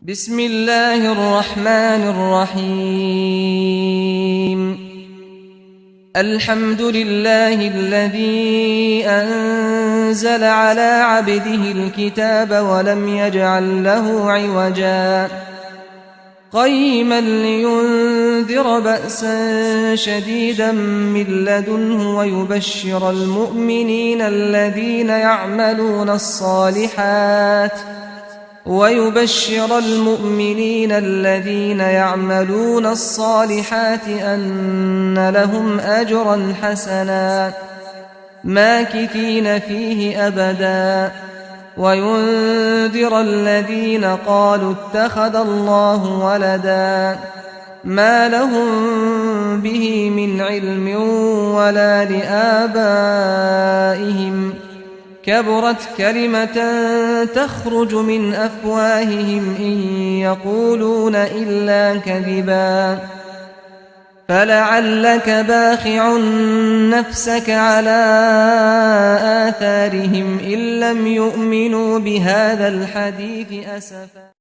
بسم الله الرحمن الرحيم الحمد لله الذي أنزل على عبده الكتاب ولم يجعل له عوجا قيما لينذر بأسا شديدا من لدنه ويبشر المؤمنين الذين يعملون الصالحات أن لهم أجرا حسنا ماكثين فيه أبدا وينذر الذين قالوا اتخذ الله ولدا ما لهم به من علم ولا لآبائهم كبرت كلمة تخرج من أفواههم إن يقولون إلا كذبا فلعلك باخع نفسك على آثارهم إن لم يؤمنوا بهذا الحديث أسفا.